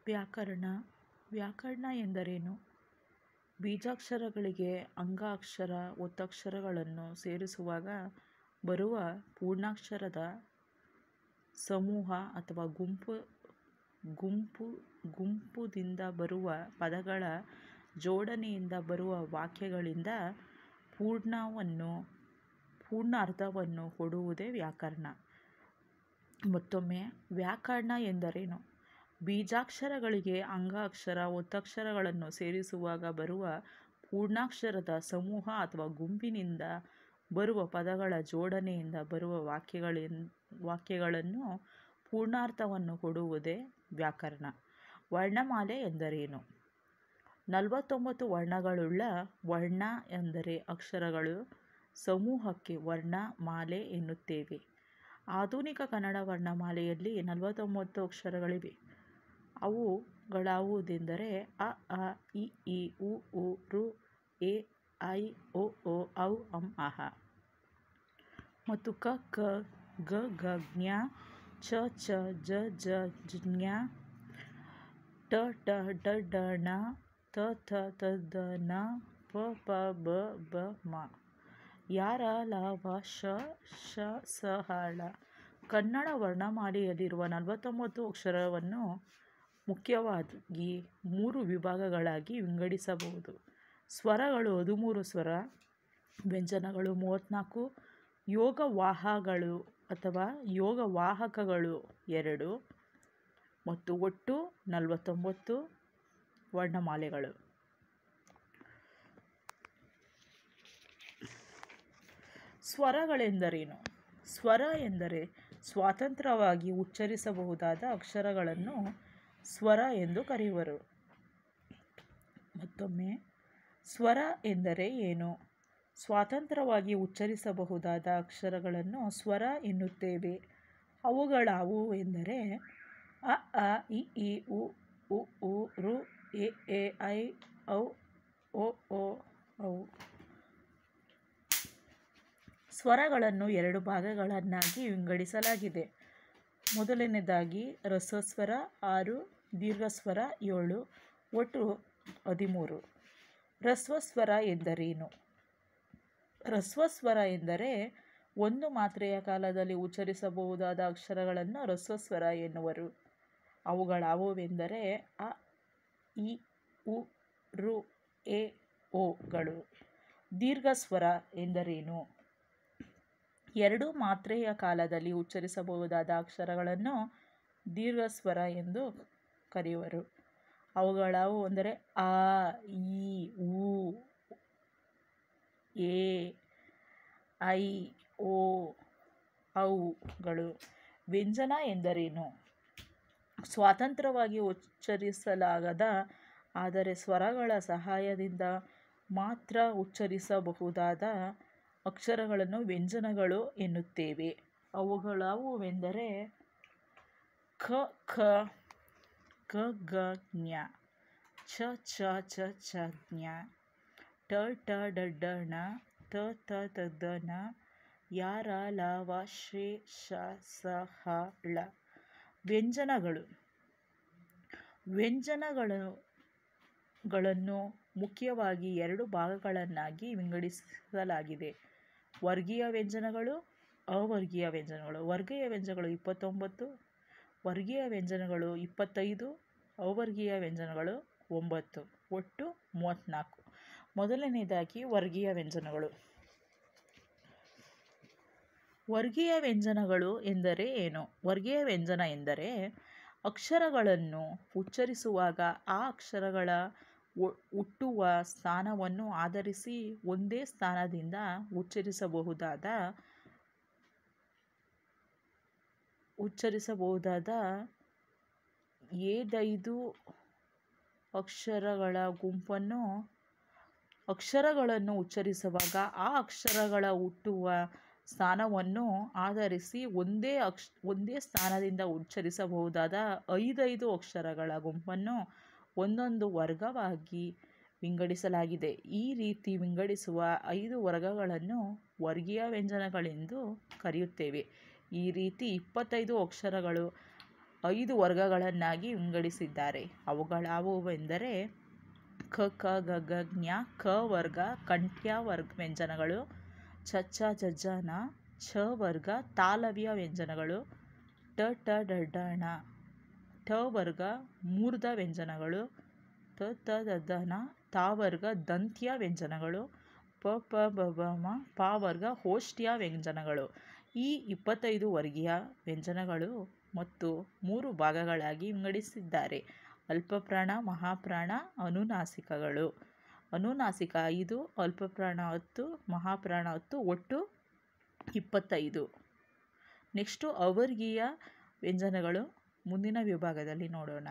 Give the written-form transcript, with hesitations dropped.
ವ್ಯಾಕರಣ. ವ್ಯಾಕರಣ ಎಂದರೇನು? ಬೀಜಾಕ್ಷರಗಳಿಗೆ ಅಂಗಾಕ್ಷರ, ಒತ್ತಕ್ಷರಗಳನ್ನು ಸೇರಿಸುವಾಗ ಬರುವ ಪೂರ್ಣಾಕ್ಷರದ ಸಮೂಹ ಅಥವಾ ಗುಂಪುದಿಂದ ಬರುವ ಪದಗಳ ಜೋಡಣೆಯಿಂದ ಬರುವ ವಾಕ್ಯಗಳಿಂದ ಪೂರ್ಣ ಅರ್ಥವನ್ನು ಕೊಡುವುದೇ ವ್ಯಾಕರಣ. ಮತ್ತೊಮ್ಮೆ, ವ್ಯಾಕರಣ ಎಂದರೇನು? ಬೀಜಾಕ್ಷರಗಳಿಗೆ ಅಂಗಾಕ್ಷರ, ಒತ್ತಕ್ಷರಗಳನ್ನು ಸೇರಿಸುವಾಗ ಬರುವ ಪೂರ್ಣಾಕ್ಷರದ ಸಮೂಹ ಅಥವಾ ಗುಂಪಿನಿಂದ ಬರುವ ಪದಗಳ ಜೋಡಣೆಯಿಂದ ಬರುವ ವಾಕ್ಯಗಳನ್ನು ಪೂರ್ಣಾರ್ಥವನ್ನು ಕೊಡುವುದೇ ವ್ಯಾಕರಣ. ವರ್ಣಮಾಲೆ ಎಂದರೇನು? 49 ವರ್ಣಗಳುಳ್ಳ ವರ್ಣ ಎಂದರೆ ಅಕ್ಷರಗಳ ಸಮೂಹಕ್ಕೆ ವರ್ಣಮಾಲೆ ಎನ್ನುತ್ತೇವೆ. ಆಧುನಿಕ ಕನ್ನಡ ವರ್ಣಮಾಲೆಯಲ್ಲಿ 49 ಅಕ್ಷರಗಳಿವೆ. ಅವುಗಳಾವುದೆಂದರೆ ಅ, ಆ, ಇ, ಈ, ಉ, ಊ, ಋ, ಎ, ಐ, ಒ, ಔ, ಅಂ, ಅಃ ಮತ್ತು ಕ, ಖ, ಗ, ಘ, ಜ್ಞ, ಚ, ಛ, ಜ, ಝ, ಞ, ಟ, ಠ, ಡ, ಢ, ಣ, ತ, ಥ, ದ, ಧ, ನ, ಪ, ಫ, ಬ, ಭ, ಮ, ಯ, ರ, ಲ, ವ, ಶ, ಸ, ಹ, ಳ. ಕನ್ನಡ ವರ್ಣಮಾಲೆಯಲ್ಲಿರುವ 49 ಅಕ್ಷರವನ್ನು ಮುಖ್ಯವಾಗಿ 3 ವಿಭಾಗಗಳಾಗಿ ವಿಂಗಡಿಸಬಹುದು. ಸ್ವರಗಳು 13 ಸ್ವರ, ವ್ಯಂಜನಗಳು 34, ಯೋಗವಾಹಗಳು ಅಥವಾ ಯೋಗವಾಹಕಗಳು 2 ಮತ್ತು ಒಟ್ಟು 49 ವರ್ಣಮಾಲೆಗಳು. ಸ್ವರಗಳೆಂದರೇನು? ಸ್ವರ ಎಂದರೆ ಸ್ವತಂತ್ರವಾಗಿ ಉಚ್ಚರಿಸಬಹುದಾದ ಅಕ್ಷರಗಳನ್ನು ಸ್ವರ ಎಂದು ಕರೆಯುವರು. ಮತ್ತೊಮ್ಮೆ, ಸ್ವರ ಎಂದರೆ ಏನು? ಸ್ವತಂತ್ರವಾಗಿ ಉಚ್ಚರಿಸಬಹುದಾದ ಅಕ್ಷರಗಳನ್ನು ಸ್ವರ ಎನ್ನುತ್ತೇವೆ. ಅವುಗಳಾವುವೆಂದರೆ ಅ, ಆ, ಇ, ಈ, ಉ, ಊ, ಋ, ಎ, ಐ, ಒ, ಔ. ಸ್ವರಗಳನ್ನು 2 ಭಾಗಗಳನ್ನಾಗಿ ವಿಂಗಡಿಸಲಾಗಿದೆ. ಮೊದಲನೆಯದಾಗಿ ಹ್ರಸ್ವಸ್ವರ 6, ದೀರ್ಘಸ್ವರ 7, ಒಟ್ಟು 13. ಹ್ರಸ್ವಸ್ವರ ಎಂದರೇನು? ಹ್ರಸ್ವಸ್ವರ ಎಂದರೆ ಒಂದು ಮಾತ್ರೆಯ ಕಾಲದಲ್ಲಿ ಉಚ್ಚರಿಸಬಹುದಾದ ಅಕ್ಷರಗಳನ್ನು ಹ್ರಸ್ವಸ್ವರ ಎನ್ನುವರು. ಅವುಗಳಾವುವೆಂದರೆ ಅ, ಇ, ಉ, ಋ, ಎ, ಒ ಗಳು. ದೀರ್ಘಸ್ವರ ಎಂದರೇನು? 2 ಮಾತ್ರೆಯ ಕಾಲದಲ್ಲಿ ಉಚ್ಚರಿಸಬಹುದಾದ ಅಕ್ಷರಗಳನ್ನು ದೀರ್ಘಸ್ವರ ಎಂದು ಕರೆಯುವರು. ಅವುಗಳಾವುವೆಂದರೆ ಆ, ಈ, ಉ, ಎ, ಐ, ಒ, ಔ ಗಳು. ವ್ಯಂಜನ ಎಂದರೇನು? ಸ್ವತಂತ್ರವಾಗಿ ಉಚ್ಚರಿಸಲಾಗದ ಆದರೆ ಸ್ವರಗಳ ಸಹಾಯದಿಂದ ಮಾತ್ರ ಉಚ್ಚರಿಸಬಹುದಾದ ಅಕ್ಷರಗಳನ್ನು ವ್ಯಂಜನಗಳು ಎನ್ನುತ್ತೇವೆ. ಅವುಗಳಾವುವೆಂದರೆ ಕ, ಖ, ಗ, ಘ, ಜ್ಞ, ಚ, ಛ, ಜ, ಝ, ಞ, ಟ, ಠ, ಡ, ಢ, ಣ, ತ, ಥ, ದ, ಧ, ನ, ಯ, ರ, ಲ, ವ, ಶ, ಸ, ಹ, ಳ. ವ್ಯಂಜನಗಳು. ವ್ಯಂಜನಗಳನ್ನು ಮುಖ್ಯವಾಗಿ 2 ಭಾಗಗಳನ್ನಾಗಿ ವಿಂಗಡಿಸಲಾಗಿದೆ. ವರ್ಗೀಯ ವ್ಯಂಜನಗಳು, ಅವರ್ಗೀಯ ವ್ಯಂಜನಗಳು. ವರ್ಗೀಯ ವ್ಯಂಜನಗಳು 29, ವರ್ಗೀಯ ವ್ಯಂಜನಗಳು 25, ಅವರ್ಗೀಯ ವ್ಯಂಜನಗಳು 9, ಒಟ್ಟು 34. ಮೊದಲನೆಯದಾಗಿ ವರ್ಗೀಯ ವ್ಯಂಜನಗಳು. ವರ್ಗೀಯ ವ್ಯಂಜನಗಳು ಎಂದರೆ ಏನು? ವರ್ಗೀಯ ವ್ಯಂಜನ ಎಂದರೆ ಅಕ್ಷರಗಳನ್ನು ಉಚ್ಚರಿಸುವಾಗ ಆ ಅಕ್ಷರಗಳ ಹುಟ್ಟುವ ಸ್ಥಾನವನ್ನು ಆಧರಿಸಿ ಒಂದೇ ಸ್ಥಾನದಿಂದ ಉಚ್ಚರಿಸಬಹುದಾದ 5 ಅಕ್ಷರಗಳ ಗುಂಪನ್ನು ಅಕ್ಷರಗಳನ್ನು ಉಚ್ಚರಿಸುವಾಗ ಆ ಅಕ್ಷರಗಳ ಹುಟ್ಟುವ ಸ್ಥಾನವನ್ನು ಆಧರಿಸಿ ಒಂದೇ ಸ್ಥಾನದಿಂದ ಉಚ್ಚರಿಸಬಹುದಾದ 5 ಅಕ್ಷರಗಳ ಗುಂಪನ್ನು ಒಂದೊಂದು ವರ್ಗವಾಗಿ ವಿಂಗಡಿಸಲಾಗಿದೆ. ಈ ರೀತಿ ವಿಂಗಡಿಸುವ 5 ವರ್ಗಗಳನ್ನು ವರ್ಗೀಯ ವ್ಯಂಜನಗಳೆಂದು ಕರೆಯುತ್ತೇವೆ. ಈ ರೀತಿ 25 ಅಕ್ಷರಗಳು 5 ವರ್ಗಗಳನ್ನಾಗಿ ವಿಂಗಡಿಸಿದ್ದಾರೆ. ಅವುಗಳಾವುವೆಂದರೆ ಕ ಖ ಗ ಘ ಜ್ಞ ಕ ವರ್ಗ ಕಂಠ್ಯ ವರ್ಗ ವ್ಯಂಜನಗಳು, ಚ ಛ ಜ ಝ ನ ಛ ವರ್ಗ ತಾಲವ್ಯ ವ್ಯಂಜನಗಳು, ಟ ಠ ಡ ಢ ಣ ಠ ವರ್ಗ ಮೂರ್ಧ ವ್ಯಂಜನಗಳು, ತ ತ ದ ದ ನ ತ ವರ್ಗ ದಂತ್ಯ ವ್ಯಂಜನಗಳು, ಪ ಪ ಬ ಬ ಮ ಪ ವರ್ಗ ಓಷ್ಠ್ಯ ವ್ಯಂಜನಗಳು. ಈ 25 ವರ್ಗೀಯ ವ್ಯಂಜನಗಳು ಮತ್ತು 3 ಭಾಗಗಳಾಗಿ ವಿಂಗಡಿಸಿದ್ದಾರೆ. ಅಲ್ಪಪ್ರಾಣ, ಮಹಾಪ್ರಾಣ, ಅನುನಾಸಿಕಗಳು. ಅನುನಾಸಿಕ 5, ಅಲ್ಪಪ್ರಾಣ 10, ಮಹಾಪ್ರಾಣ 10, ಒಟ್ಟು 25. ನೆಕ್ಸ್ಟು ಅವರ್ಗೀಯ ವ್ಯಂಜನಗಳು ಮುಂದಿನ ವಿಭಾಗದಲ್ಲಿ ನೋಡೋಣ.